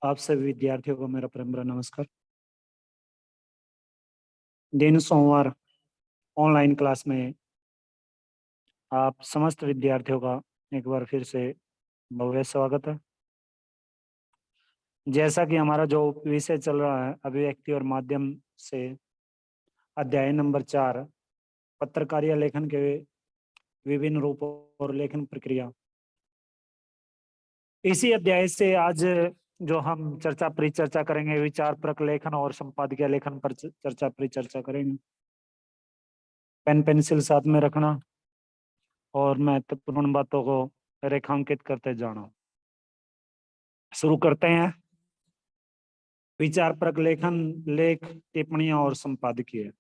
आप सभी विद्यार्थियों को मेरा प्रेम भरा नमस्कार। दिन सोमवार ऑनलाइन क्लास में आप समस्त विद्यार्थियों का एक बार फिर से भव्य स्वागत है। जैसा कि हमारा जो विषय चल रहा है अभिव्यक्ति और माध्यम से अध्याय नंबर 4 पत्रकारिता लेखन के विभिन्न रूप और लेखन प्रक्रिया। इसी अध्याय से आज जो हम परिचर्चा करेंगे विचार परक लेखन और संपादकीय लेखन पर परिचर्चा करेंगे। पेन पेंसिल साथ में रखना और महत्वपूर्ण बातों को रेखांकित करते जाना। शुरू करते हैं। विचार परक लेखन, लेख, टिप्पणियां और संपादकीय।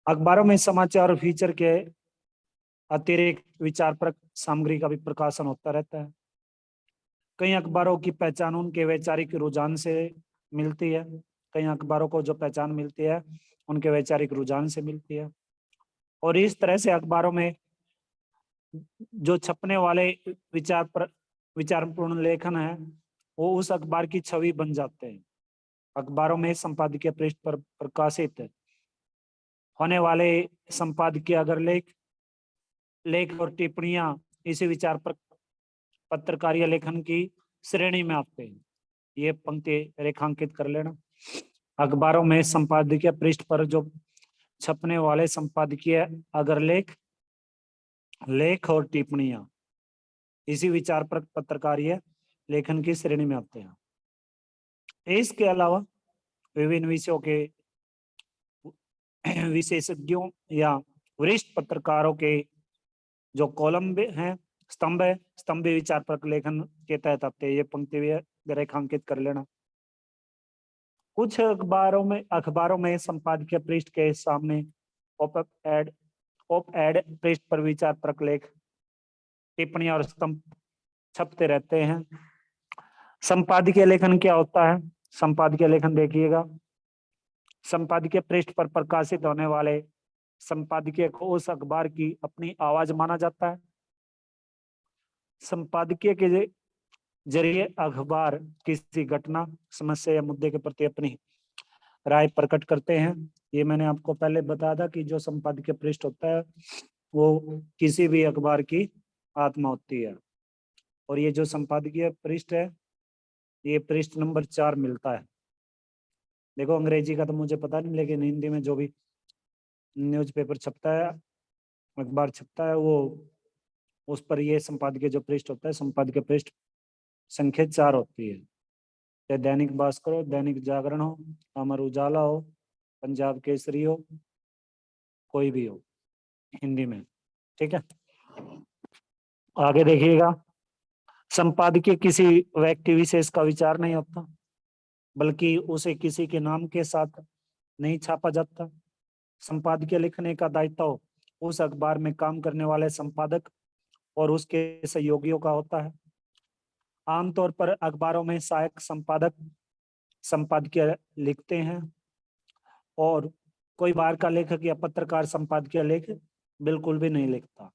अखबारों में समाचार और फीचर के अतिरिक्त विचार परक सामग्री का भी प्रकाशन होता रहता है। कई अखबारों की पहचान उनके वैचारिक रुझान से मिलती है। कई अखबारों को जो पहचान मिलती है उनके वैचारिक रुझान से मिलती है। और इस तरह से अखबारों में जो छपने वाले विचारपूर्ण लेखन है वो उस अखबार की छवि बन जाते हैं। अखबारों में संपादकीय पृष्ठ पर प्रकाशित होने वाले संपादकीय अगर लेख और टिप्पणियां इसी विचार पर पत्रकारिता लेखन की श्रेणी में आते हैं। ये पंक्ति रेखांकित कर लेना। अखबारों में संपादकीय पृष्ठ पर जो छपने वाले संपादकीय अगर लेख और टिप्पणियां इसी विचार पर पत्रकारिता लेखन की श्रेणी में आते हैं। इसके अलावा विभिन्न विषयों के विशेषज्ञों या वरिष्ठ पत्रकारों के जो कॉलम हैं, स्तंभ विचार परक लेखन के तहत आते हैं। ये पंक्ति भी रेखांकित कर लेना। कुछ अखबारों में संपादकीय पृष्ठ के सामने ऑप एड पृष्ठ पर विचार परक लेख, टिप्पणियां और स्तंभ छपते रहते हैं। संपादकीय लेखन क्या होता है? संपादकीय लेखन देखिएगा, संपादकीय पृष्ठ पर प्रकाशित होने वाले संपादकीय को उस अखबार की अपनी आवाज माना जाता है। संपादकीय के जरिए अखबार किसी घटना, समस्या या मुद्दे के प्रति अपनी राय प्रकट करते हैं। ये मैंने आपको पहले बताया था कि जो संपादकीय पृष्ठ होता है वो किसी भी अखबार की आत्मा होती है। और ये जो संपादकीय पृष्ठ है ये पृष्ठ नंबर 4 मिलता है। देखो अंग्रेजी का तो मुझे पता नहीं, लेकिन हिंदी में जो भी न्यूज़पेपर छपता है, अखबार छपता है, वो उस पर ये संपादकीय जो पृष्ठ होता है, संपादकीय पृष्ठ संख्या 4 होती है। चाहे दैनिक भास्कर हो, दैनिक जागरण हो, अमर उजाला हो, पंजाब केसरी हो, कोई भी हो हिंदी में। ठीक है, आगे देखिएगा। संपादकीय किसी व्यक्ति विशेष का विचार नहीं होता, बल्कि उसे किसी के नाम के साथ नहीं छापा जाता। संपादकीय लिखने का दायित्व उस अखबार में काम करने वाले संपादक और उसके सहयोगियों का होता है। आमतौर पर अखबारों में सहायक संपादक संपादकीय लिखते हैं और कोई बाहर का लेखक या पत्रकार संपादकीय लेख बिल्कुल भी नहीं लिखता।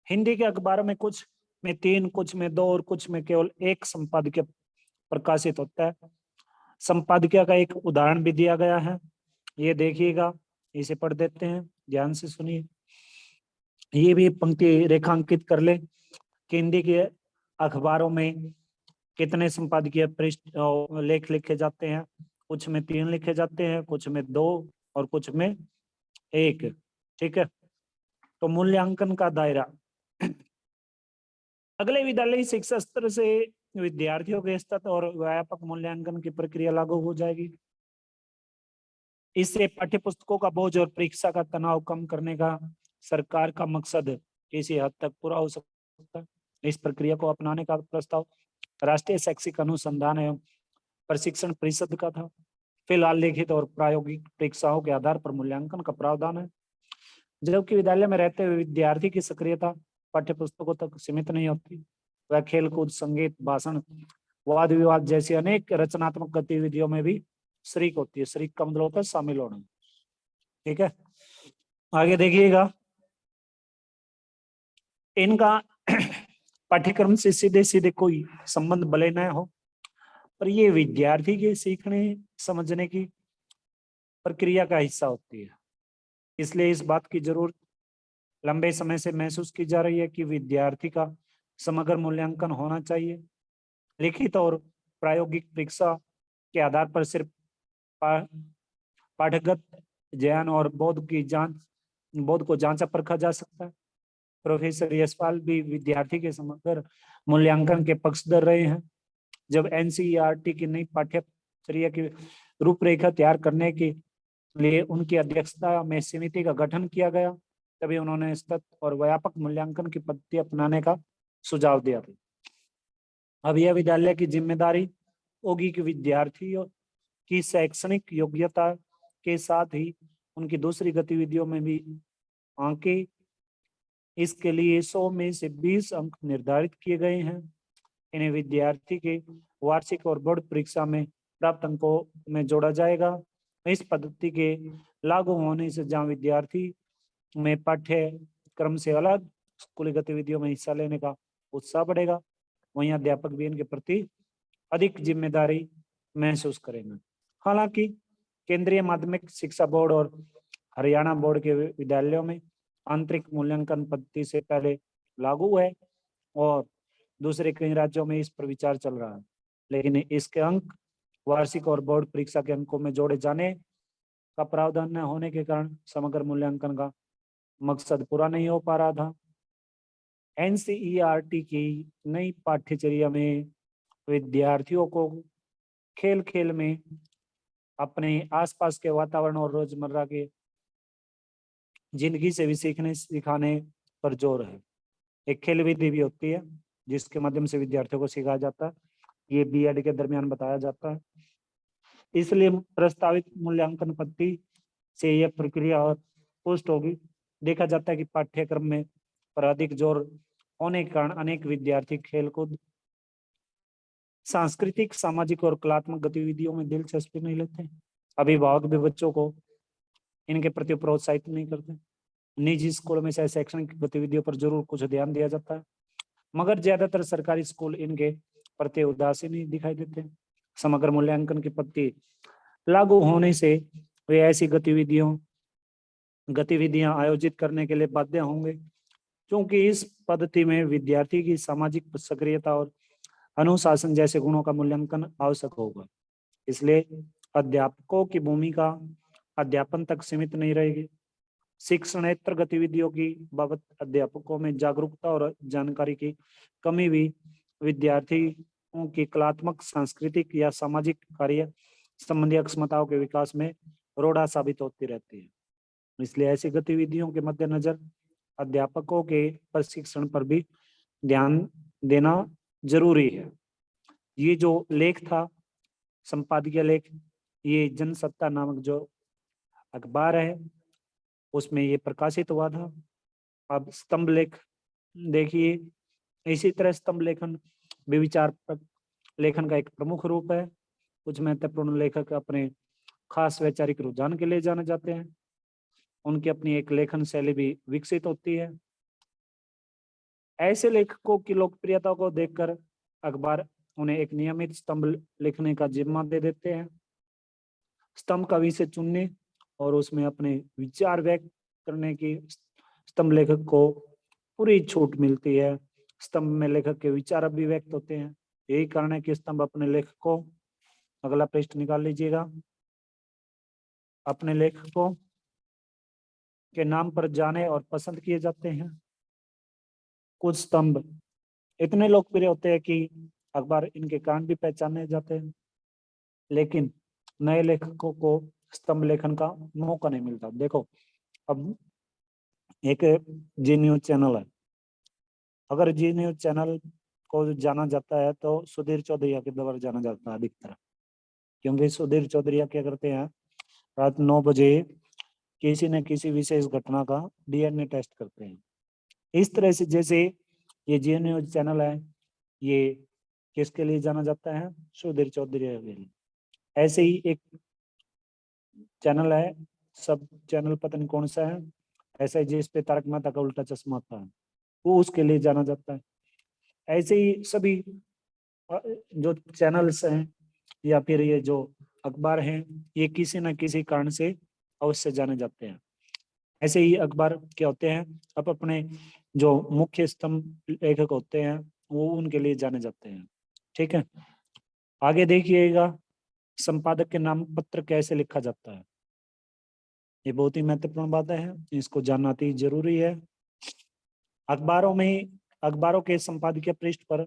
हिंदी के अखबारों में कुछ में 3, कुछ में 2 और कुछ में केवल 1 संपादकीय प्रकाशित होता है। संपादकीय का एक उदाहरण भी दिया गया है, ये देखिएगा, इसे पढ़ देते हैं, ध्यान से सुनिए। ये भी पंक्ति रेखांकित कर ले कि हिंदी के अखबारों में कितने संपादकीय पृष्ठ लेख लिखे जाते हैं। कुछ में 3 लिखे जाते हैं, कुछ में 2 और कुछ में 1। ठीक है, तो मूल्यांकन का दायरा। अगले विद्यालयी शिक्षा स्तर से विद्यार्थियों के स्तर और व्यापक मूल्यांकन की प्रक्रिया लागू हो जाएगी। इससे पाठ्य पुस्तकों का बोझ और परीक्षा का तनाव कम करने का सरकार का मकसद किसी हद तक पूरा हो सकता है। इस प्रक्रिया को अपनाने का प्रस्ताव राष्ट्रीय शैक्षिक अनुसंधान एवं प्रशिक्षण परिषद का था। फिलहाल लिखित और प्रायोगिक परीक्षाओं के आधार पर मूल्यांकन का प्रावधान है। जबकि विद्यालय में रहते हुए विद्यार्थी की सक्रियता पाठ्य पुस्तकों तक सीमित नहीं होती, वह खेलकूद, संगीत, भाषण, वाद विवाद जैसी अनेक रचनात्मक गतिविधियों में भी शरीक होती है। शरीक का मतलब होता है शामिल होना। ठीक है, आगे देखिएगा। इनका पाठ्यक्रम से सीधे सीधे कोई संबंध भले न हो, पर ये विद्यार्थी के सीखने समझने की प्रक्रिया का हिस्सा होती है। इसलिए इस बात की जरूरत लंबे समय से महसूस की जा रही है कि विद्यार्थी का समग्र मूल्यांकन होना चाहिए। लिखित और प्रायोगिक परीक्षा के आधार पर सिर्फ पाठगत ज्ञान और बोध को जांचा परखा जा सकता है। प्रोफेसर यशपाल भी विद्यार्थी के समग्र मूल्यांकन के पक्षधर रहे हैं। जब एनसीईआरटी की नई पाठ्यचर्या की रूपरेखा तैयार करने के लिए उनकी अध्यक्षता में समिति का गठन किया गया, तभी उन्होंने सतत और व्यापक मूल्यांकन की पद्धति अपनाने का सुझाव दिया था। अब यह विद्यालय की जिम्मेदारी होगी कि विद्यार्थियों की शैक्षणिक योग्यता के साथ ही उनकी दूसरी गतिविधियों में भी आंके। इसके लिए 100 में से 20 अंक निर्धारित किए गए हैं। इन्हें विद्यार्थी के वार्षिक और बोर्ड परीक्षा में प्राप्त अंकों में जोड़ा जाएगा। इस पद्धति के लागू होने से जहां विद्यार्थी में पाठ्यक्रम से अलग स्कूली गतिविधियों में हिस्सा लेने का उत्साह बढ़ेगा, वहीं अध्यापक भी इनके प्रति अधिक जिम्मेदारी महसूस करेंगे। हालांकि केंद्रीय माध्यमिक शिक्षा बोर्ड और हरियाणा बोर्ड के विद्यालयों में आंतरिक मूल्यांकन पद्धति से पहले लागू है और दूसरे कई राज्यों में इस पर विचार चल रहा है, लेकिन इसके अंक वार्षिक और बोर्ड परीक्षा के अंकों में जोड़े जाने का प्रावधान न होने के कारण समग्र मूल्यांकन का मकसद पूरा नहीं हो पा रहा था। एनसीईआरटी की नई पाठ्यचर्या में विद्यार्थियों को खेल खेल में अपने आसपास के वातावरण और रोजमर्रा के जिंदगी से भी सीखने सिखाने पर जोर है। एक खेल विधि भी होती है जिसके माध्यम से विद्यार्थियों को सिखाया जाता है। ये बीएड के दरमियान बताया जाता है। इसलिए प्रस्तावित मूल्यांकन पद्धति से यह प्रक्रिया और पुष्ट होगी। देखा जाता है कि पाठ्यक्रम में पर अधिक जोर होने के कारण अनेक विद्यार्थी खेलकूद, सांस्कृतिक, सामाजिक और कलात्मक गतिविधियों में दिलचस्पी नहीं लेते। अभिभावक भी बच्चों को इनके प्रति प्रोत्साहित नहीं करते। निजी स्कूलों में शैक्षणिक गतिविधियों पर जरूर कुछ ध्यान दिया जाता है, मगर ज्यादातर सरकारी स्कूल इनके प्रति उदासीन नहीं दिखाई देते। समग्र मूल्यांकन की पद्धति लागू होने से वे ऐसी गतिविधियां आयोजित करने के लिए बाध्य होंगे, क्योंकि इस पद्धति में विद्यार्थी की सामाजिक सक्रियता और अनुशासन जैसे गुणों का मूल्यांकन आवश्यक होगा। इसलिए अध्यापकों की भूमिका अध्यापन तक सीमित नहीं रहेगी। शिक्षणेतर गतिविधियों की बाबत अध्यापकों में जागरूकता और जानकारी की कमी भी विद्यार्थियों की कलात्मक, सांस्कृतिक या सामाजिक कार्य संबंधी अक्षमताओं के विकास में रोड़ा साबित होती रहती है। इसलिए ऐसी गतिविधियों के मद्देनजर अध्यापकों के प्रशिक्षण पर भी ध्यान देना जरूरी है। ये जो लेख था, संपादकीय लेख, ये जनसत्ता नामक जो अखबार है उसमें ये प्रकाशित हुआ था। अब स्तंभ लेख देखिए, इसी तरह स्तंभ लेखन भी विचार लेखन का एक प्रमुख रूप है। कुछ महत्वपूर्ण लेखक अपने खास वैचारिक रुझान के लिए जाने जाते हैं। उनकी अपनी एक लेखन शैली भी विकसित होती है। ऐसे लेखकों की लोकप्रियता को देखकर अखबार उन्हें एक नियमित स्तंभ लिखने का जिम्मा दे देते हैं। स्तंभ का विषय चुनने और उसमें अपने विचार व्यक्त करने की स्तंभ लेखक को पूरी छूट मिलती है। स्तंभ में लेखक के विचार अभिव्यक्त होते हैं। यही कारण है कि स्तंभ अपने लेखक को, अगला पृष्ठ निकाल लीजिएगा, अपने लेखकों के नाम पर जाने और पसंद किए जाते हैं। कुछ स्तंभ इतने लोकप्रिय होते हैं कि अखबार इनके कारण भी पहचाने जाते हैं, लेकिन नए लेखकों को स्तंभ लेखन का मौका नहीं मिलता। देखो, अब एक जी न्यूज चैनल है। अगर जी न्यूज चैनल को जाना जाता है तो सुधीर चौधरी के द्वारा जाना जाता है अधिकतर, क्योंकि सुधीर चौधरी क्या करते हैं, रात 9 बजे किसी न किसी विशेष घटना का डीएनए टेस्ट करते हैं। इस तरह से जैसे ये जी न्यूज चैनल है, ये किसके लिए जाना जाता है, सुधीर चौधरी के लिए। ऐसे ही एक चैनल है, सब चैनल पता नहीं कौन सा है, ऐसा ही जिस पे तारक मेहता का उल्टा चश्मा आता है, वो उसके लिए जाना जाता है। ऐसे ही सभी जो चैनल्स हैं या फिर ये जो अखबार हैं ये किसी न किसी कारण से अवश्य जाने जाते हैं। ऐसे ही अखबार क्या होते हैं, अब अपने जो मुख्य स्तंभ लेखक होते हैं वो उनके लिए जाने जाते हैं। ठीक है, आगे देखिएगा, संपादक के नाम पत्र कैसे लिखा जाता है। ये बहुत ही महत्वपूर्ण बात है, इसको जानना अति जरूरी है। अखबारों के संपादकीय पृष्ठ पर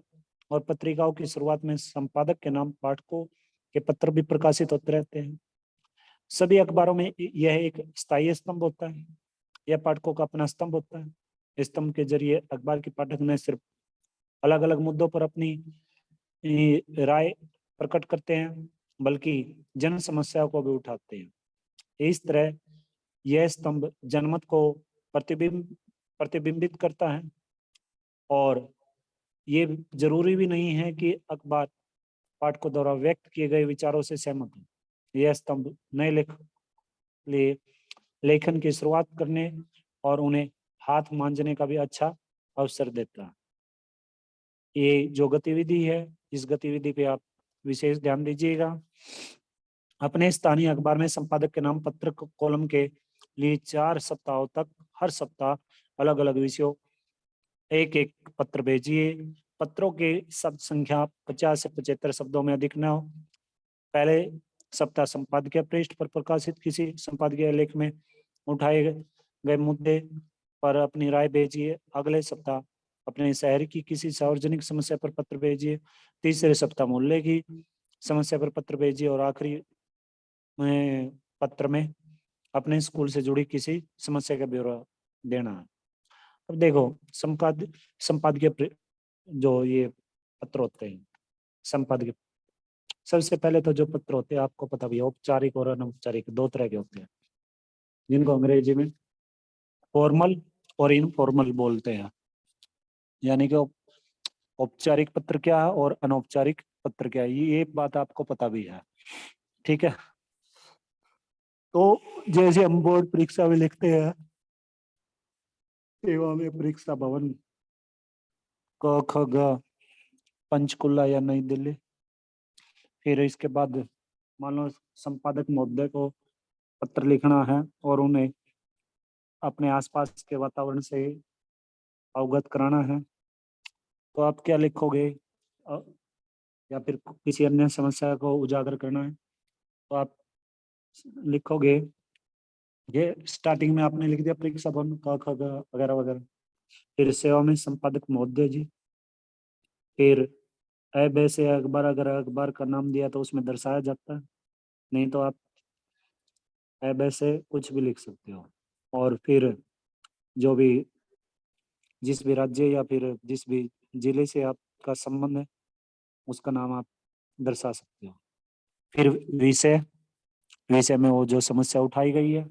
और पत्रिकाओं की शुरुआत में संपादक के नाम पाठकों के पत्र भी प्रकाशित होते रहते हैं। सभी अखबारों में यह एक स्थायी स्तंभ होता है, यह पाठकों का अपना स्तंभ होता है। स्तंभ के जरिए अखबार के पाठक न सिर्फ अलग अलग मुद्दों पर अपनी राय प्रकट करते हैं बल्कि जन समस्याओं को भी उठाते हैं। इस तरह यह स्तंभ जनमत को प्रतिबिंबित करता है और ये जरूरी भी नहीं है कि अखबार पाठकों द्वारा व्यक्त किए गए विचारों से सहमत हो। यह स्तंभ नए लेखन की शुरुआत करने और उन्हें हाथ मांझने का भी अच्छा अवसर देता है। ये जो गतिविधि है, इस गतिविधि पे आप विशेष ध्यान दीजिएगा। अपने स्थानीय अखबार में संपादक के नाम पत्र कॉलम के लिए 4 सप्ताहों तक हर सप्ताह अलग अलग विषयों एक एक पत्र भेजिए। पत्रों के शब्द संख्या 50 से 75 शब्दों में अधिक न हो। पहले सप्ताह संपादकीय पृष्ठ पर प्रकाशित किसी संपादकीय लेख में उठाए गए मुद्दे पर अपनी राय भेजिए। अगले सप्ताह अपने शहर की किसी सार्वजनिक समस्या पर पत्र भेजिए। तीसरे सप्ताह मोहल्ले की समस्या पर पत्र भेजिए और आखिरी पत्र में अपने स्कूल से जुड़ी किसी समस्या का ब्यौरा देना है। अब देखो, संपादकीय जो ये पत्र होते हैं संपादकीय, सबसे पहले तो जो पत्र होते हैं आपको पता भी है, औपचारिक और अनौपचारिक दो तरह के होते हैं, जिनको अंग्रेजी में फॉर्मल और इनफॉर्मल बोलते हैं। यानी कि औपचारिक पत्र क्या है और अनौपचारिक पत्र क्या है, ये बात आपको पता भी है। ठीक है, तो जैसे हम बोर्ड परीक्षा में लिखते हैं सेवा में परीक्षा भवन क ख ग पंचकुला या नई दिल्ली, फिर इसके बाद मान लो संपादक महोदय को पत्र लिखना है और उन्हें अपने आसपास के वातावरण से अवगत कराना है, तो आप क्या लिखोगे? या फिर किसी अन्य समस्या को उजागर करना है तो आप लिखोगे, ये स्टार्टिंग में आपने लिख दिया परीक्षा भवन क ख ग वगैरह वगैरह, फिर सेवा में संपादक महोदय जी, फिर ऐब से अखबार, अगर अखबार का नाम दिया तो उसमें दर्शाया जाता है, नहीं तो आप ऐब से कुछ भी लिख सकते हो। और फिर जो भी जिस भी राज्य या फिर जिस भी जिले से आपका संबंध है उसका नाम आप दर्शा सकते हो। फिर विषय, विषय में वो जो समस्या उठाई गई है,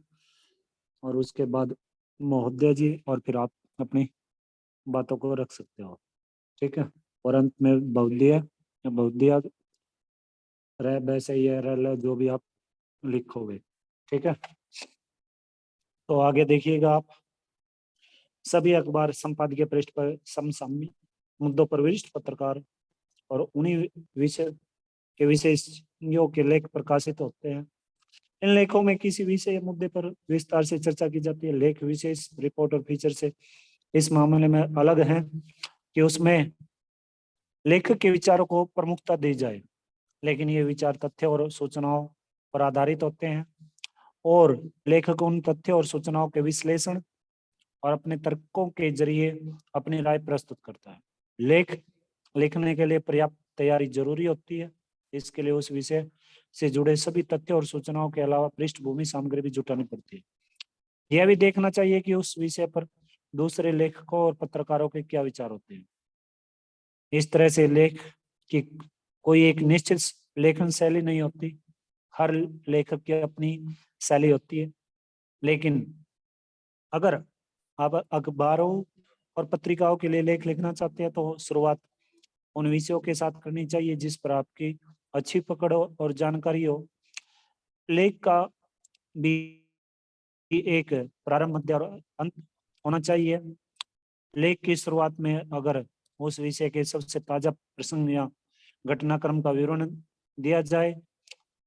और उसके बाद महोदय जी, और फिर आप अपनी बातों को रख सकते हो। ठीक है, और अंत में बहुदिया या बहुदिया रह वैसे ही है, रह जो भी आप लिखोगे। ठीक है, तो आगे देखिएगा आप, सभी अखबार संपादकीय पृष्ठ पर समसामयिक मुद्दों पर वरिष्ठ पत्रकार और उन्हीं विषय के विशेषज्ञों के लेख प्रकाशित होते हैं। इन लेखों में किसी विषय या मुद्दे पर विस्तार से चर्चा की जाती है। लेख विशेष रिपोर्ट और फीचर से इस मामले में अलग है कि उसमें लेखक के विचारों को प्रमुखता दी जाए, लेकिन ये विचार तथ्य और सूचनाओं पर आधारित होते हैं और लेखक उन तथ्यों और सूचनाओं के विश्लेषण और अपने तर्कों के जरिए अपनी राय प्रस्तुत करता है। लेख लिखने के लिए पर्याप्त तैयारी जरूरी होती है। इसके लिए उस विषय से जुड़े सभी तथ्यों और सूचनाओं के अलावा पृष्ठभूमि सामग्री भी जुटानी पड़ती है। यह भी देखना चाहिए कि उस विषय पर दूसरे लेखकों और पत्रकारों के क्या विचार होते हैं। इस तरह से लेख की कोई एक निश्चित लेखन शैली नहीं होती, हर लेखक की अपनी शैली होती है। लेकिन अगर आप अखबारों और पत्रिकाओं के लिए लेख लिखना चाहते हैं तो शुरुआत उन विषयों के साथ करनी चाहिए जिस पर आपकी अच्छी पकड़ हो और जानकारी हो। लेख का भी एक प्रारंभ, मध्य और अंत होना चाहिए। लेख की शुरुआत में अगर उस विषय के सबसे ताजा प्रसंग या घटनाक्रम का विवरण दिया जाए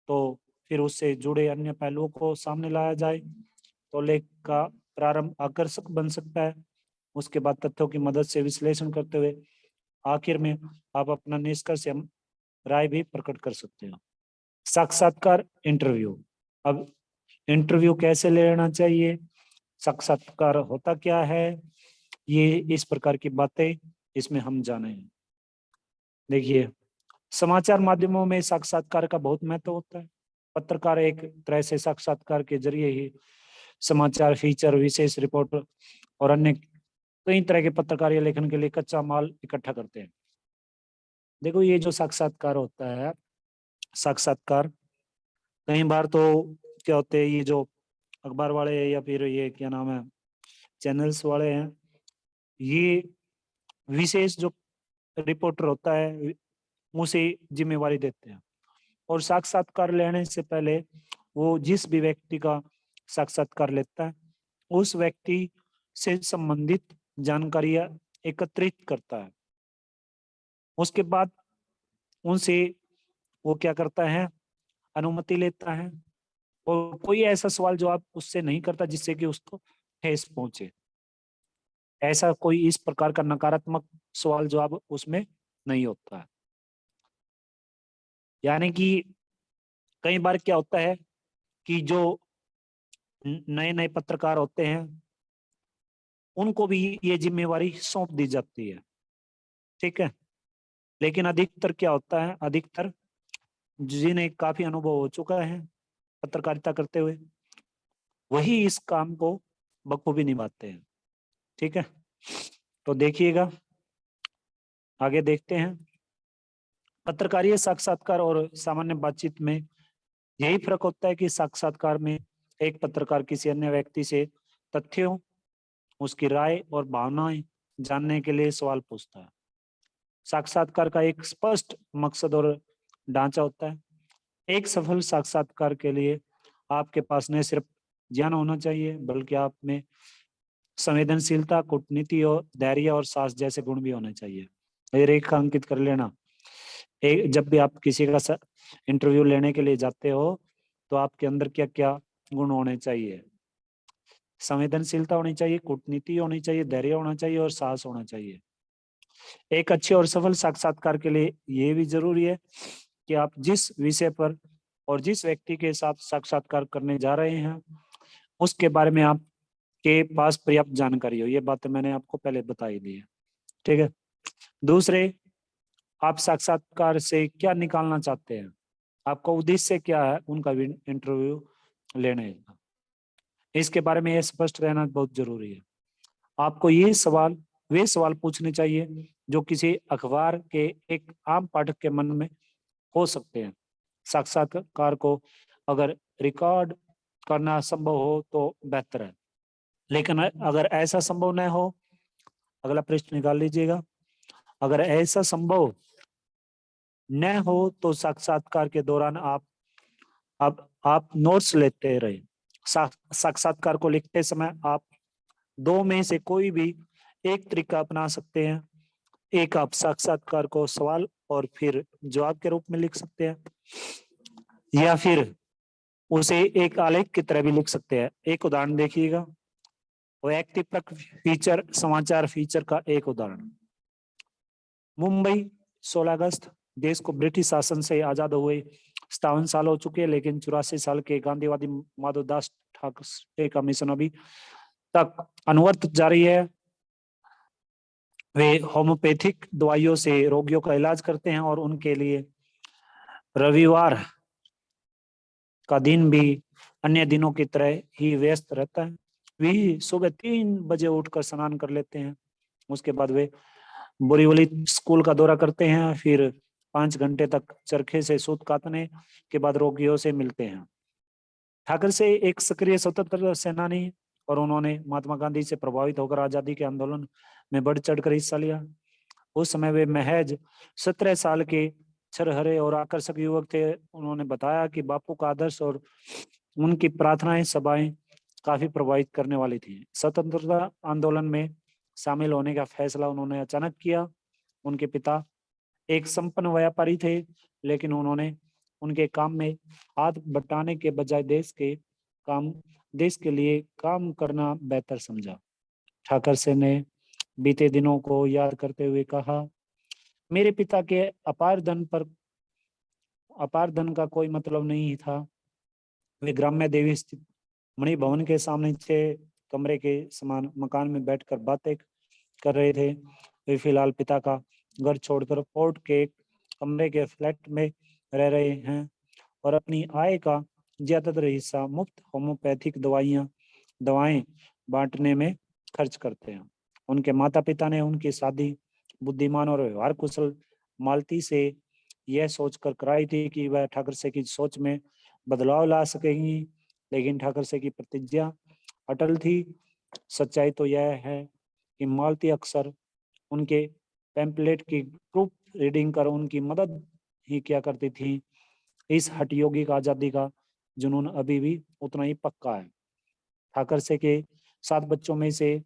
तो फिर उससे जुड़े अन्य पहलुओं को सामने लाया जाए तो लेख का प्रारंभ आकर्षक बन सकता है। उसके बाद तथ्यों की मदद से विश्लेषण करते हुए आखिर में आप अपना निष्कर्ष या राय भी प्रकट कर सकते हो। साक्षात्कार इंटरव्यू। अब इंटरव्यू कैसे लेना चाहिए, साक्षात्कार होता क्या है, ये इस प्रकार की बातें इसमें हम जाने। देखिए, समाचार माध्यमों में साक्षात्कार का बहुत महत्व होता है। पत्रकार एक तरह से साक्षात्कार के जरिए ही समाचार, फीचर, विशेष रिपोर्ट और अन्य कई तरह के पत्रकारिता लेखन के लिए कच्चा माल इकट्ठा करते हैं। देखो, ये जो साक्षात्कार होता है, साक्षात्कार कई बार तो क्या होते हैं, ये जो अखबार वाले या फिर ये क्या नाम है चैनल्स वाले हैं, ये विशेष जो रिपोर्टर होता है उसे जिम्मेवारी देते हैं और साक्षात्कार लेने से पहले वो जिस भी व्यक्ति का साक्षात्कार लेता है उस व्यक्ति से संबंधित जानकारियां एकत्रित करता है। उसके बाद उनसे वो क्या करता है, अनुमति लेता है और कोई ऐसा सवाल जो आप उससे नहीं करता जिससे कि उसको ठेस पहुंचे। ऐसा कोई इस प्रकार का नकारात्मक सवाल जो आप उसमें नहीं होता है। यानी कि कई बार क्या होता है कि जो नए नए पत्रकार होते हैं उनको भी ये जिम्मेवारी सौंप दी जाती है, ठीक है। लेकिन अधिकतर क्या होता है, अधिकतर जिन्हें काफी अनुभव हो चुका है पत्रकारिता करते हुए वही इस काम को बखूबी निभाते हैं, ठीक है। तो देखिएगा, आगे देखते हैं। पत्रकारीय साक्षात्कार और सामान्य बातचीत में यही फर्क होता है कि साक्षात्कार में एक पत्रकार किसी अन्य व्यक्ति से तथ्यों, उसकी राय और भावनाएं जानने के लिए सवाल पूछता है। साक्षात्कार का एक स्पष्ट मकसद और ढांचा होता है। एक सफल साक्षात्कार के लिए आपके पास न सिर्फ ज्ञान होना चाहिए बल्कि आप में संवेदनशीलता, कूटनीति और धैर्य और साहस जैसे गुण भी होने चाहिए। ये रेखांकित कर लेना। जब भी आप किसी का इंटरव्यू लेने के लिए जाते हो तो आपके अंदर क्या क्या गुण होने चाहिए, संवेदनशीलता होनी चाहिए, कूटनीति होनी चाहिए, धैर्य होना चाहिए और साहस होना चाहिए। एक अच्छे और सफल साक्षात्कार के लिए ये भी जरूरी है कि आप जिस विषय पर और जिस व्यक्ति के साथ साक्षात्कार करने जा रहे हैं उसके बारे में आपके पास पर्याप्त जानकारी हो। ये बातें मैंने आपको पहले बताई दी है, ठीक है। दूसरे, आप साक्षात्कार से क्या निकालना चाहते हैं, आपका उद्देश्य क्या है उनका इंटरव्यू लेने का, इसके बारे में यह स्पष्ट रहना बहुत जरूरी है। आपको ये सवाल वे सवाल पूछने चाहिए जो किसी अखबार के एक आम पाठक के मन में हो सकते हैं। साक्षात्कार को अगर रिकॉर्ड करना संभव हो तो बेहतर है, लेकिन अगर ऐसा संभव न हो, अगला पृष्ठ निकाल लीजिएगा, अगर ऐसा संभव न हो तो साक्षात्कार के दौरान आप नोट्स लेते रहे। साक्षात्कार को लिखते समय आप दो में से कोई भी एक तरीका अपना सकते हैं। एक, आप साक्षात्कार को सवाल और फिर जवाब के रूप में लिख सकते हैं या फिर उसे एक आलेख की तरह भी लिख सकते हैं। एक उदाहरण देखिएगा, वैयक्तिक फीचर, समाचार फीचर का एक उदाहरण। मुंबई, 16 अगस्त। देश को ब्रिटिश शासन से आजाद हुए 57 साल हो चुके हैं, लेकिन 84 साल के गांधीवादी माधवदास ठाकरे का मिशन अभी तक अनवरत जारी है। वे होम्योपैथिक दवाइयों से रोगियों का इलाज करते हैं और उनके लिए रविवार का दिन भी अन्य दिनों की तरह ही व्यस्त रहता है। वे सुबह 3 बजे उठकर स्नान कर लेते हैं, उसके बाद वे बोरीवली स्कूल का दौरा करते हैं, फिर 5 घंटे तक चरखे से सूत काटने के बाद रोगियों से मिलते हैं। ठाकरे से एक सक्रिय स्वतंत्र सेनानी और उन्होंने महात्मा गांधी से प्रभावित होकर आजादी के आंदोलन में बढ़ चढ़कर हिस्सा लिया। उस समय वे महज 17 साल के छरहरे और आकर्षक युवक थे। उन्होंने बताया कि बापू का आदर्श और उनकी प्रार्थनाएं सभाएं काफी प्रभावित करने वाली थी। स्वतंत्रता आंदोलन में शामिल होने का फैसला उन्होंने अचानक किया। उनके पिता एक संपन्न व्यापारी थे, लेकिन उन्होंने उनके काम में हाथ बटाने के बजाय देश के लिए काम करना बेहतर समझा। ठाकर से ने बीते दिनों को याद करते हुए कहा, मेरे पिता के अपार धन का कोई मतलब नहीं था। वे ग्राम्य देवी स्थित मणि भवन के सामने 6 कमरे के समान मकान में बैठकर बातें कर रहे थे। वे फिलहाल पिता का घर छोड़कर फोर्ट के एक कमरे के फ्लैट में रह रहे हैं और अपनी आय का ज्यादातर हिस्सा मुफ्त होम्योपैथिक दवाएं बांटने में खर्च करते हैं। उनके माता पिता ने उनकी शादी बुद्धिमान और व्यवहार कुशल मालती से यह सोचकर कराई थी कि वह ठाकर से की सोच में बदलाव ला सकेंगी, लेकिन ठाकर से की प्रतिज्ञा अटल थी। सच्चाई तो यह है कि मालती अक्सर उनके पैम्पलेट की प्रूफ रीडिंग कर उनकी मदद ही क्या करती थी। इस हठयोगी का आजादी का जुनून अभी भी उतना ही पक्का है। ठाकर से के 7 बच्चों में से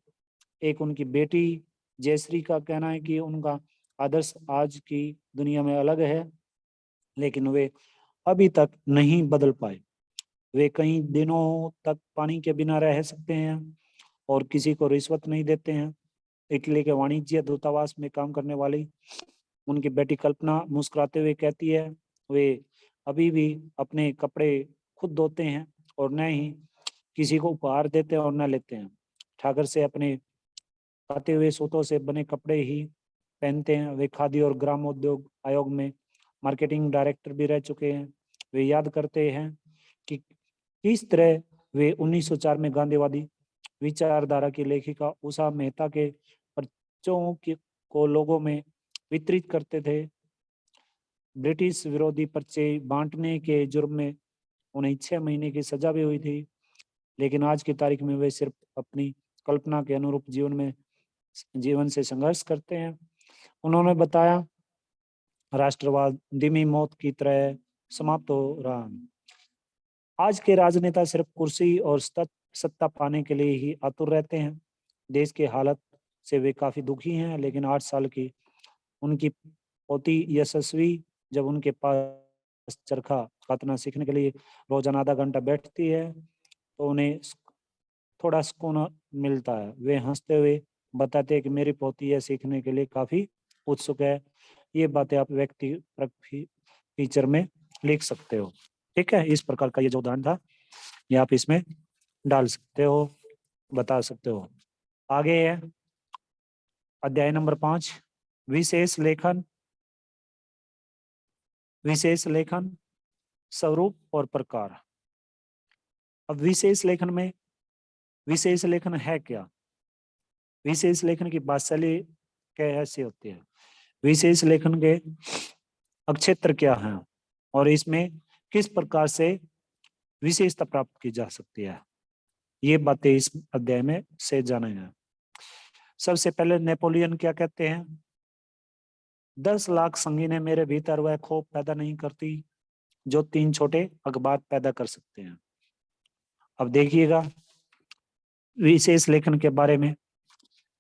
एक उनकी बेटी जयश्री का कहना है कि उनका आदर्श आज की दुनिया में अलग है, लेकिन वे अभी तक नहीं बदल पाए। वे कई दिनों तक पानी के बिना रह सकते हैं और किसी को रिश्वत नहीं देते हैं। इटली के वाणिज्य दूतावास में काम करने वाली उनकी बेटी कल्पना मुस्कुराते हुए कहती है, वे अभी भी अपने कपड़े खुद धोते हैं और न ही किसी को उपहार देते हैं और न लेते हैं। ठाकर से अपने काते हुए सूतों से बने कपड़े ही पहनते हैं। वे खादी और ग्रामोद्योग आयोग में मार्केटिंग डायरेक्टर भी रह चुके हैं। वे याद करते हैं कि किस तरह वे 1904 में गांधीवादी विचारधारा की लेखिका उषा मेहता के पर्चों को लोगों में वितरित करते थे। ब्रिटिश विरोधी पर्चे बांटने के जुर्म में उन्हें 6 महीने की सजा भी हुई थी, लेकिन आज की तारीख में वे सिर्फ अपनी कल्पना के अनुरूप जीवन से संघर्ष करते हैं। उन्होंने बताया, राष्ट्रवाद धीमी मौत की तरह समाप्त हो रहा। आज के राजनेता सिर्फ कुर्सी और सत्ता पाने के लिए ही आतुर रहते हैं। देश की हालत से वे काफी दुखी हैं, लेकिन 8 साल की उनकी पोती यशस्वी जब उनके पास चरखा काटना सीखने के लिए रोजाना आधा घंटा बैठती है तो उन्हें थोड़ा सुकून मिलता है। वे हंसते हुए बताते हैं कि मेरी पोती यह सीखने के लिए काफी उत्सुक है। ये बातें आप व्यक्तिगत फीचर में लिख सकते हो। ठीक है, इस प्रकार का ये जो उदाहरण था ये आप इसमें डाल सकते हो, बता सकते हो। आगे है अध्याय नंबर 5, विशेष लेखन स्वरूप और प्रकार। अब विशेष लेखन में विशेष लेखन है क्या? विशेष लेखन की बातशैली कैसे होती है? विशेष लेखन के अक्षेत्र क्या है और इसमें किस प्रकार से विशेषता प्राप्त की जा सकती है, ये बातें इस अध्याय में से जानेंगे। सबसे पहले नेपोलियन क्या कहते हैं, 10 लाख संगीनें मेरे भीतर वह खौफ पैदा नहीं करती जो 3 छोटे अखबार पैदा कर सकते हैं। अब देखिएगा विशेष लेखन के बारे में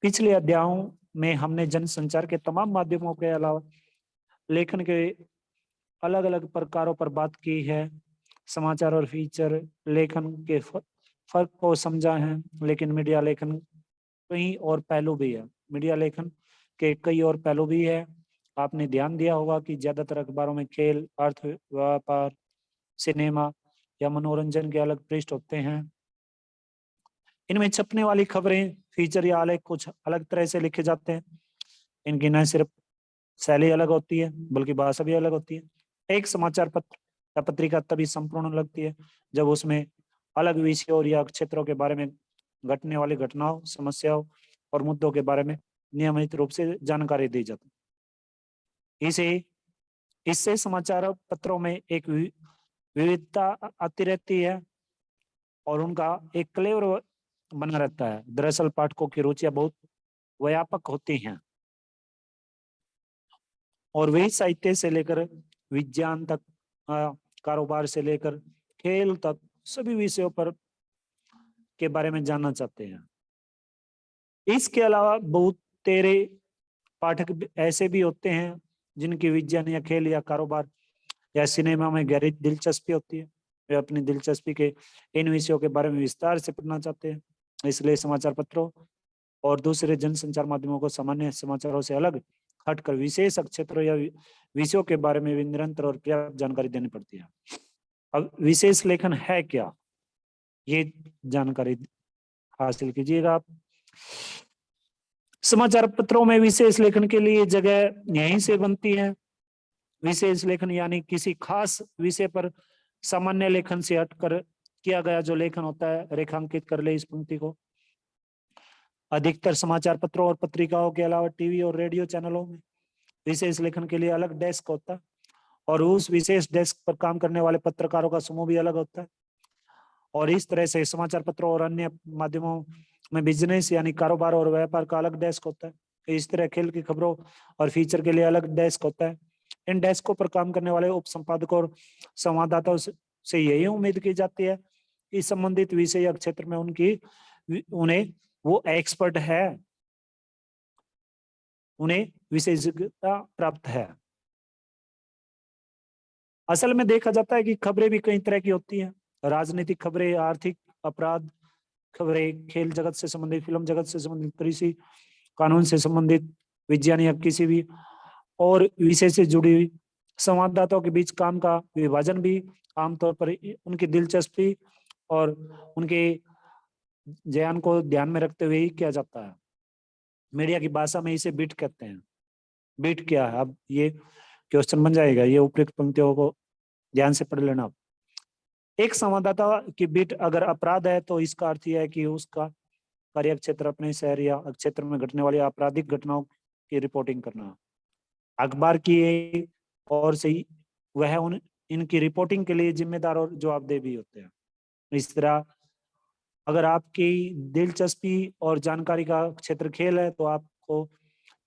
पिछले अध्यायों में हमने जनसंचार के तमाम माध्यमों के अलावा लेखन के अलग अलग प्रकारों पर बात की है। समाचार और फीचर लेखन के फर्क को समझा है, लेकिन मीडिया लेखन कई और पहलू भी है। मीडिया लेखन के कई और पहलू भी है। आपने ध्यान दिया होगा कि ज्यादातर अखबारों में खेल, अर्थ, व्यापार, सिनेमा या मनोरंजन के अलग पृष्ठ होते हैं। इनमें छपने वाली खबरें, फीचर या आलेख कुछ अलग तरह से लिखे जाते हैं। इनकी न सिर्फ शैली अलग होती है बल्कि भाषा भी अलग होती है। एक समाचार पत्र या पत्रिका तभी संपूर्ण लगती है जब उसमें अलग विषयों या क्षेत्रों के बारे में घटने वाली घटनाओं, समस्याओं और मुद्दों के बारे में नियमित रूप से जानकारी दी जाती है। इससे समाचार पत्रों में एक विविधता आती रहती है और उनका एक क्लेवर बना रहता है। दरअसल पाठकों की रुचियां बहुत व्यापक होती हैं और वे साहित्य से लेकर विज्ञान तक, कारोबार से लेकर खेल तक सभी विषयों पर के बारे में जानना चाहते हैं। इसके अलावा बहुत तेरे पाठक ऐसे भी होते हैं जिनकी विज्ञान या खेल या कारोबार या सिनेमा में गहरी दिलचस्पी होती है, वे अपनी दिलचस्पी के इन विषयों के बारे में विस्तार से पढ़ना चाहते हैं। इसलिए समाचार पत्रों और दूसरे जनसंचार माध्यमों को सामान्य समाचारों से अलग हटकर विशेष क्षेत्रों या विषयों के बारे में भी निरंतर और पर्याप्त जानकारी देनी पड़ती है। अब विशेष लेखन है क्या, ये जानकारी हासिल कीजिएगा आप। समाचार पत्रों में विशेष लेखन के लिए जगह यहीं से बनती है। विशेष लेखन यानी किसी खास विषय पर सामान्य लेखन से हटकर किया गया जो लेखन होता है। रेखांकित कर ले इस पंक्ति को। अधिकतर समाचार पत्रों और पत्रिकाओं के अलावा टीवी और रेडियो चैनलों में विशेष लेखन के लिए अलग डेस्क होता है और उस विशेष डेस्क पर काम करने वाले पत्रकारों का समूह भी अलग होता है। और इस तरह से समाचार पत्रों और अन्य माध्यमों में बिजनेस यानी कारोबार और व्यापार का अलग डेस्क होता है। इस तरह खेल की खबरों और फीचर के लिए अलग डेस्क होता है। इन डेस्कों पर काम करने वाले उप संपादकों और संवाददाताओं से यही उम्मीद की जाती है कि संबंधित विषय या क्षेत्र में उन्हें वो एक्सपर्ट है, उन्हें विशेषज्ञता प्राप्त है। असल में देखा जाता है कि खबरें भी कई तरह की होती हैं। राजनीतिक खबरें, आर्थिक, अपराध खबरें, खेल जगत से संबंधित, फिल्म जगत से संबंधित, कृषि कानून से संबंधित, विज्ञान या किसी भी और विषय से जुड़ी हुई। संवाददाताओं के बीच काम का विभाजन भी आमतौर पर उनकी दिलचस्पी और उनके ज्ञान को ध्यान में रखते हुए ही किया जाता है। मीडिया की भाषा में इसे बीट कहते हैं। बीट क्या है, अब ये क्वेश्चन बन जाएगा, ये उपयुक्त पंक्तियों को ध्यान से पढ़ लेना। एक संवाददाता की बीट अगर अपराध है तो इसका अर्थ यह है कि उसका कार्य क्षेत्र अपने शहर या क्षेत्र में घटने वाली आपराधिक घटनाओं की रिपोर्टिंग करना। अखबार की और से वह उन इनकी रिपोर्टिंग के लिए जिम्मेदार और जवाबदेह भी होते हैं। इस तरह अगर आपकी दिलचस्पी और जानकारी का क्षेत्र खेल है तो आपको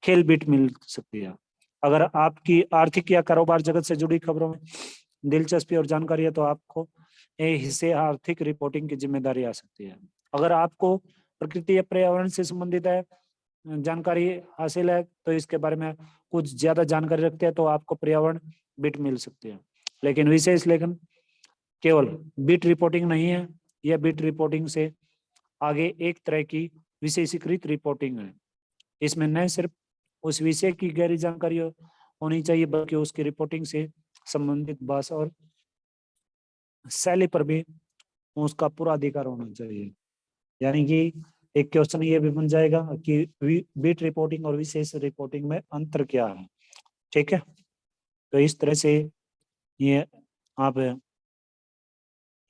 खेल बीट मिल सकती है। अगर आपकी आर्थिक या कारोबार जगत से जुड़ी खबरों में दिलचस्पी और जानकारी है तो आपको हिस्से आर्थिक रिपोर्टिंग की जिम्मेदारी आ सकती है। अगर आपको प्रकृति या पर्यावरण से संबंधित है जानकारी हासिल है तो इसके बारे में कुछ ज्यादा जानकारी रखते हैं तो आपको पर्यावरण बीट मिल सकती है। लेकिन विशेष लेखन केवल बीट रिपोर्टिंग नहीं है, यह बीट रिपोर्टिंग से आगे एक तरह की विशेषीकृत रिपोर्टिंग है। इसमें न सिर्फ उस विषय की गहरी जानकारी होनी चाहिए बल्कि उसकी रिपोर्टिंग से संबंधित भाषा और शैली पर भी उसका पूरा अधिकार होना चाहिए। यानी कि एक क्वेश्चन ये भी बन जाएगा कि बीट रिपोर्टिंग और विशेष रिपोर्टिंग में अंतर क्या है। ठीक है, तो इस तरह से ये आप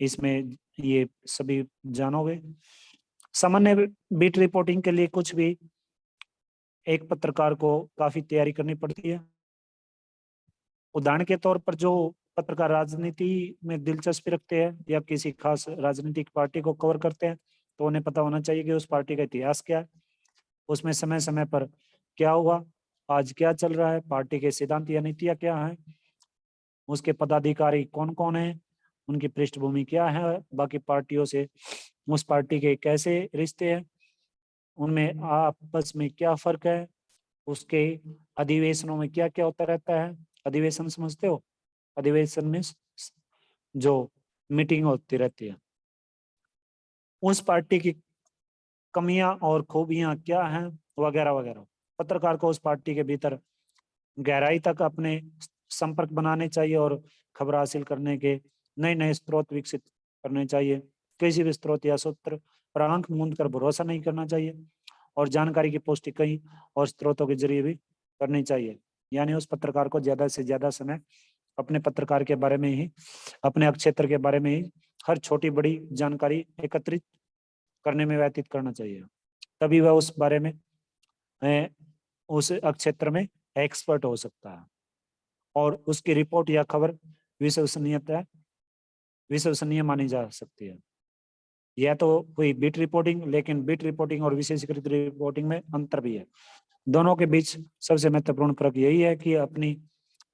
इसमें ये सभी जानोगे। सामान्य बीट रिपोर्टिंग के लिए कुछ भी एक पत्रकार को काफी तैयारी करनी पड़ती है। उदाहरण के तौर पर जो पत्रकार राजनीति में दिलचस्पी रखते हैं या किसी खास राजनीतिक पार्टी को कवर करते हैं तो उन्हें पता होना चाहिए कि उस पार्टी का इतिहास क्या है, उसमें समय समय पर क्या हुआ, आज क्या चल रहा है, पार्टी के सिद्धांत या नीतियां क्या हैं, उसके पदाधिकारी कौन कौन है, उनकी पृष्ठभूमि क्या है, बाकी पार्टियों से उस पार्टी के कैसे रिश्ते हैं, उनमें आपस में क्या फर्क है, उसके अधिवेशनों में क्या क्या होता रहता है। अधिवेशन समझते हो? अधिवेशन में जो मीटिंग होती रहती है, उस पार्टी की कमियां और खूबियां क्या हैं वगैरह वगैरह। पत्रकार को उस पार्टी के भीतर गहराई तक अपने संपर्क बनाने चाहिए और खबर हासिल करने के नए नए स्रोत विकसित करने चाहिए। किसी भी स्रोत या सूत्र पर आंख मूंद कर भरोसा नहीं करना चाहिए और जानकारी की पुष्टि कई और स्रोतों के जरिए भी करनी चाहिए। यानी उस पत्रकार को ज्यादा से ज्यादा समय अपने पत्रकार के बारे में ही, अपने क्षेत्र के बारे में ही हर छोटी बड़ी जानकारी एकत्रित करने में व्यतीत करना चाहिए। तभी वह उस बारे में उस क्षेत्र में एक्सपर्ट हो सकता है और उसकी रिपोर्ट या खबर विश्वसनीय मानी जा सकती है। यह तो हुई बीट रिपोर्टिंग, लेकिन बीट रिपोर्टिंग और विशेषीकृत रिपोर्टिंग में अंतर भी है। दोनों के बीच सबसे महत्वपूर्ण फर्क यही है कि अपनी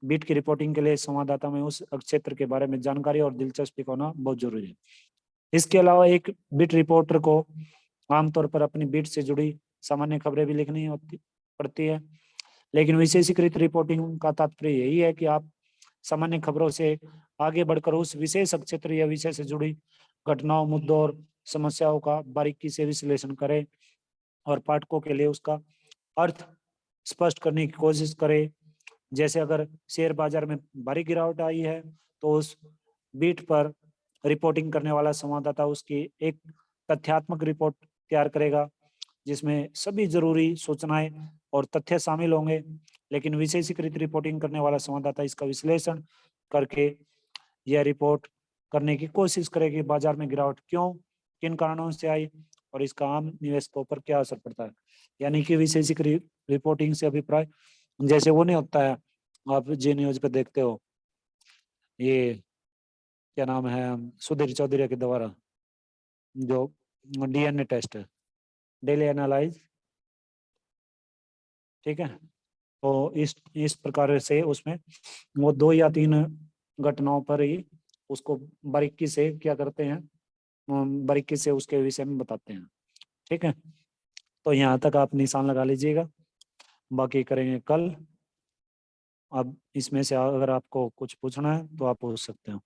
बीट की रिपोर्टिंग के लिए संवाददाता में उस क्षेत्र के बारे में जानकारी और दिलचस्पी होना बहुत जरूरी है। इसके अलावा एक बीट रिपोर्टर को आमतौर पर अपनी बीट से जुड़ी सामान्य खबरें भी लिखनी पड़ती है। लेकिन विशेषीकृत रिपोर्टिंग का तात्पर्य यही है कि आप सामान्य खबरों से आगे बढ़कर उस विशेष क्षेत्र या विषय से जुड़ी घटनाओं, मुद्दों और समस्याओं का बारीकी से विश्लेषण करें और पाठकों के लिए उसका अर्थ स्पष्ट करने की कोशिश करें। जैसे अगर शेयर बाजार में भारी गिरावट आई है तो उस बीट पर रिपोर्टिंग करने वाला संवाददाता उसकी एक तथ्यात्मक रिपोर्ट तैयार करेगा जिसमें सभी जरूरी सूचनाएं और तथ्य शामिल होंगे, लेकिन विशेषीकृत रिपोर्टिंग करने वाला संवाददाता इसका विश्लेषण करके यह रिपोर्ट करने की कोशिश करेगी बाजार में गिरावट क्यों, किन कारणों से आई और इसका आम निवेशकों पर क्या असर पड़ता है। यानी कि विशेषीकृत रिपोर्टिंग से अभिप्राय जैसे वो नहीं होता है, आप जी न्यूज पे देखते हो, ये क्या नाम है, सुधीर चौधरी के द्वारा जो डीएनए टेस्ट है, डेली एनालाइज, ठीक है। तो इस प्रकार से उसमें वो 2 या 3 घटनाओं पर ही उसको बारीकी से क्या करते हैं, बारीकी से उसके विषय में बताते हैं, ठीक है। तो यहाँ तक आप निशान लगा लीजिएगा, बाकी करेंगे कल। अब इसमें से अगर आपको कुछ पूछना है तो आप पूछ सकते हो।